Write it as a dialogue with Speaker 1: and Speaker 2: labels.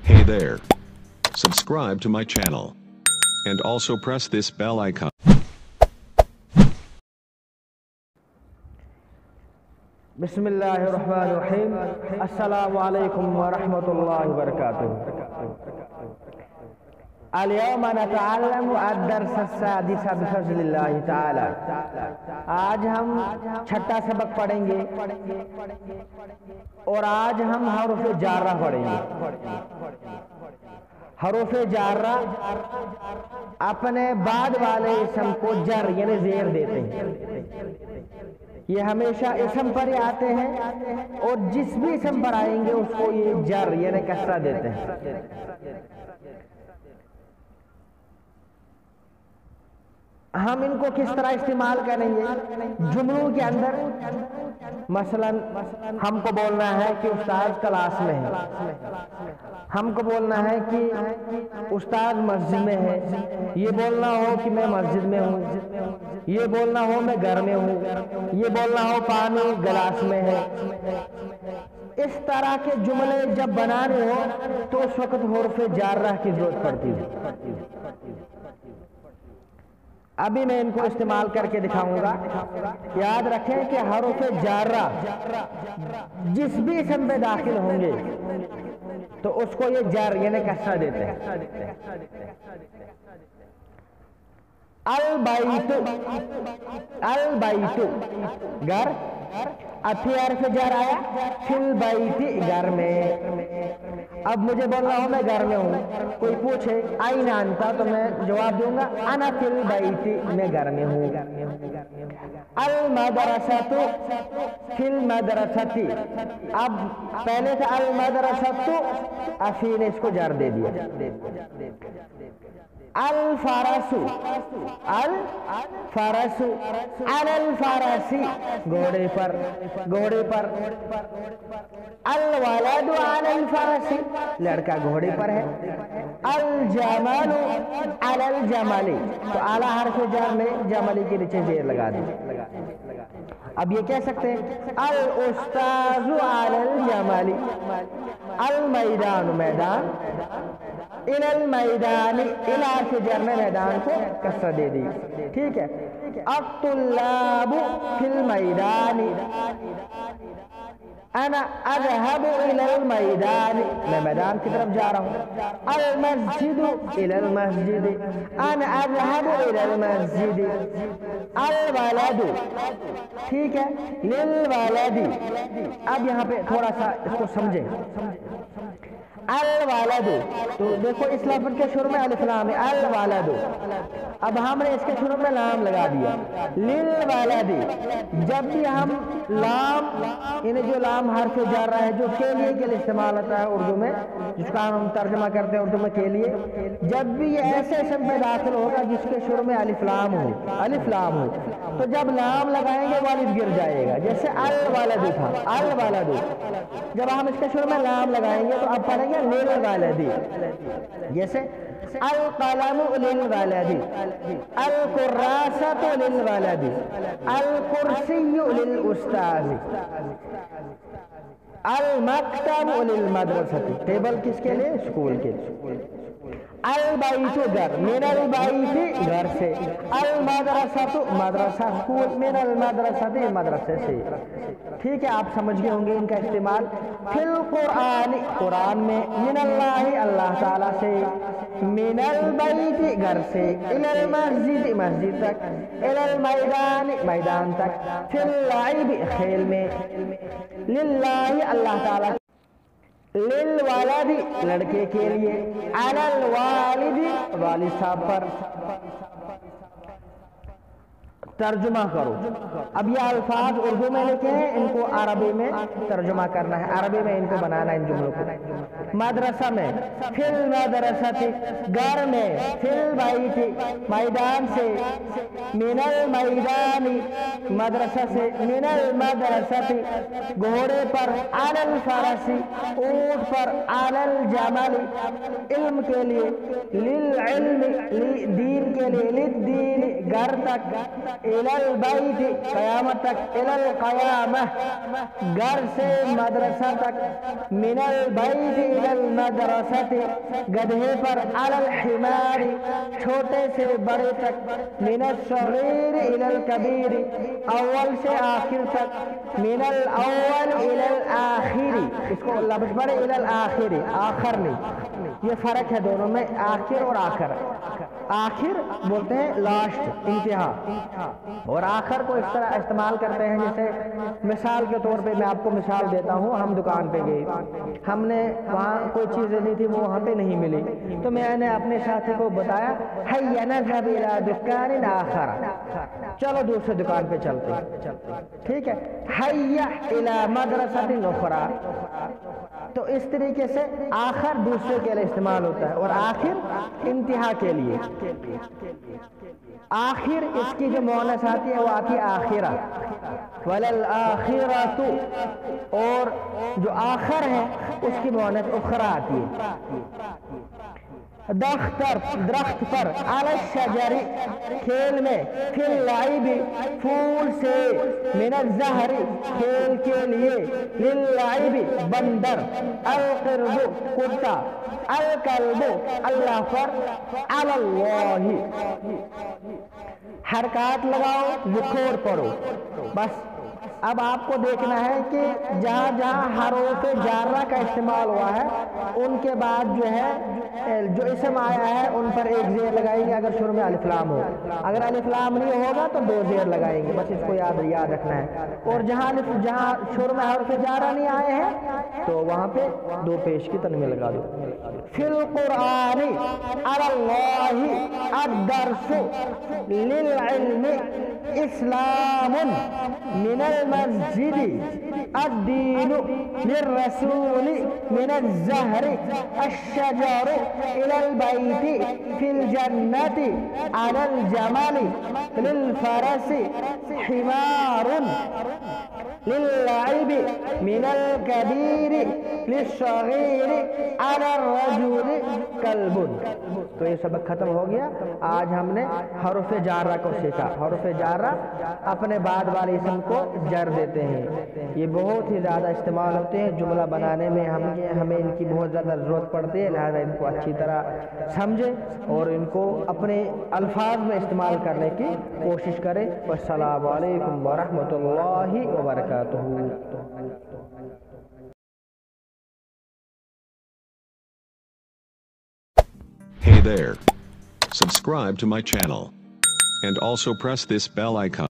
Speaker 1: Hey there. Subscribe to my channel. And also press this bell icon.
Speaker 2: بسم اللہ الرحمن الرحیم. السلام علیکم ورحمۃ اللہ وبرکاتہ. اليوم نتعلم الدرس السادس بفضل اللہ تعالی. آج ہم چھٹا سبق پڑھیں گے اور آج ہم حروف جارہ پڑھیں گے. حروف جارہ اپنے بعد والے اسم کو جر یعنی زیر دیتے ہیں. یہ ہمیشہ اسم پر ہی آتے ہیں اور جس بھی اسم پر آئیں گے اس کو یہ جر یعنی کسرہ دیتے ہیں. ہم ان کو کس طرح استعمال کریں گے جملوں کے اندر. مثلا ہم کو بولنا ہے کہ استاد کلاس میں ہے, ہم کو بولنا ہے کہ استاد مسجد میں ہے, یہ بولنا ہو کہ میں مسجد میں ہوں, یہ بولنا ہو میں گھر میں ہوں, یہ بولنا ہو پانی گلاس میں ہے. اس طرح کے جملے جب بنانے ہو تو اس وقت حروف جارہ کی ضرورت پڑتی ہے. ابھی میں ان کو استعمال کر کے دکھاؤں گا. یاد رکھیں کہ حروف جارہ جس بھی اسم پہ داخل ہوں گے تو اس کو یہ جر یعنی کسرہ دیتے ہیں. البیت, البیت گھر. اب پھر حرف جر آیا فی البیت گھر میں. اب مجھے بولنا ہو میں گھر میں ہوں, کوئی پوچھے آئین انت تو میں جواب دوں گا انا فی البیت میں گھر میں ہوں. المدرسۃ فی المدرسۃ. اب پہلے تھا المدرسۃ, اب فی نے اس کو جر دے دیا. الفرس, الفرس علی الفرس گھوڑے پر, گھوڑے پر. الولد علی الفرس لڑکا گھوڑے پر ہے. الجمل علی الجمل تو اعلی حرف جر میں جملی کے نیچے زیر لگا دی. اب یہ کہہ سکتے ہیں الاستاذ علی الجمل. المیدان میدان, الى المیدان الى حرف جر میں میدان کو کسرہ دے دی. ٹھیک ہے. الطلاب فی المیدان, انا اذهب الى المیدان میں میدان کی طرف جا رہا ہوں. المسجد الى المسجد, انا اذهب الى المسجد. الولد, ٹھیک ہے, للولد. اب یہاں پہ تھوڑا سا اس کو سمجھیں. الولد تو دیکھو اس لفظ کے شروع میں الف لام ہے. الولد, اب ہم نے اس کے شروع میں لام لگا دیا. للولد, جب بھی ہم لام یعنی جو لام حرف جارہ ہے جو کے لیے استعمال ہوتا ہے اردو میں, جس کا ہم ترجمہ کرتے ہیں اردو میں کے لیے, جب بھی یہ ایسے اسم پہ داخل ہوگا جس کے شروع میں الف لام ہو, الف لام ہو, تو جب لام لگائیں گے وہ الف گر جائے گا. جیسے الولد تھا, الولد جب ہم اس کے شروع میں لام لگائیں گے تو اب پڑھیں گے للولد. جیسے القلم للولد, الکراسۃ للولد, الکرسی للاستاذ, المکتب للمدرسۃ ٹیبل کس کے لیے, اسکول کے لیے. البیت گھر, من البیت گھر سے. المدرسۃ مدرسہ اسکول, من المدرسۃ مدرسے سے. ٹھیک ہے, آپ سمجھ گئے ہوں گے ان کا استعمال. فی القرآن قرآن میں, من اللہ اللہ تعالیٰ سے, من البیت گھر سے, الی المسجد مسجد تک, الی المیدان میدان تک, فی اللعب کھیل میں, للہ اللہ تعالیٰ, للولد لڑکے کے لیے, علی الوالد والد صاحب پر. ترجمہ کرو. اب یہ الفاظ اردو میں لکھے ہیں, ان کو عربی میں ترجمہ کرنا ہے, عربی میں ان کو بنانا ہے ان جملوں کو. مدرسہ میں فی المدرسۃ گھر میں, فی البیت میدان سے, من المیدان مدرسہ سے, من المدرسۃ گھوڑے پر, علی الفرس اونٹ پر, علی الجمل علم کے لیے, للعلم دین کے لیے, للدین گھر تک, الی البیت قیامت تک، الی القیامہ گھر سے مدرسہ تک، من البیت الی المدرسۃ گدھے پر، علی الحمار چھوٹے سے بڑے تک، من الصغیر الی الکبیر اول سے آخر تک، من الاول الی الآخر، اس کو لفظ پڑھے الی الآخر، آخر نہیں، یہ فرق ہے دونوں میں، آخر اور آخر۔ آخر بولتے ہیں لاسٹ، انتہا، اور آخر کو اس طرح استعمال کرتے ہیں جیسے مثال کے طور پہ میں آپ کو مثال دیتا ہوں، ہم دکان پہ گئے، ہم نے وہاں کوئی چیز لینی تھی، وہ وہاں پہ نہیں ملی، تو میں نے اپنے ساتھی کو بتایا ہیّا نذهب الى دکان آخر، چلو دوسرے دکان پہ چلتے ہیں، ٹھیک ہے، ہیّا الى مدرسۃ اخرى، تو اس طریقے سے آخر دوسرے کے لیے استعمال ہوتا ہے، اور آخر انتہا کے لیے۔ آخر اس کی جو مؤنث آتی ہے وہ آتی ہے آخرہ، وللآخرۃ، اور جو آخر ہے اس کی مؤنث اخرى آتی ہے۔ درخت پر، علی الشجر کھیل میں، فی اللعب پھول سے، من الزہر کھیل کے لیے، للعب بندر، القرد کتا، الکلب اللہ پر، علی اللہ حرکات لگاؤ، ذکور پڑھو، بس۔ اب آپ کو دیکھنا ہے کہ جہاں جہاں حروف جارہ کا استعمال ہوا ہے ان کے بعد جو ہے جو اسم آیا ہے ان پر ایک زیر لگائیں گے اگر شروع میں الف لام ہو، اگر الف لام نہیں ہوگا تو دو زیر لگائیں گے، بس اس کو یاد رکھنا ہے، اور جہاں شروع میں حروف جارہ نہیں آئے ہیں تو وہاں پہ دو پیش کی تنوین لگا دو۔ فی القرآن علی اللہ الدرس للعلم اسلام من المسجد الدین للرسول من الزہر الشجر الى البیت فی الجنت علی الجمل للفرس حمار للعب من الكبیر للصغیر علی الرجل کلب۔ تو یہ سبق ختم ہو گیا۔ آج ہم نے حروف جارہ کو سیکھا۔ حروف جارہ اپنے بعد والے اسم کو جر دیتے ہیں، یہ بہت ہی زیادہ استعمال ہوتے ہیں جملہ بنانے میں، ہمیں ان کی بہت زیادہ ضرورت پڑتی ہے، لہذا ان کو اچھی طرح سمجھیں اور ان کو اپنے الفاظ میں استعمال کرنے کی کوشش کریں۔ والسلام علیکم ورحمۃ اللہ وبرکاتہ۔
Speaker 1: Hey there. Subscribe to my channel. And also press this bell icon.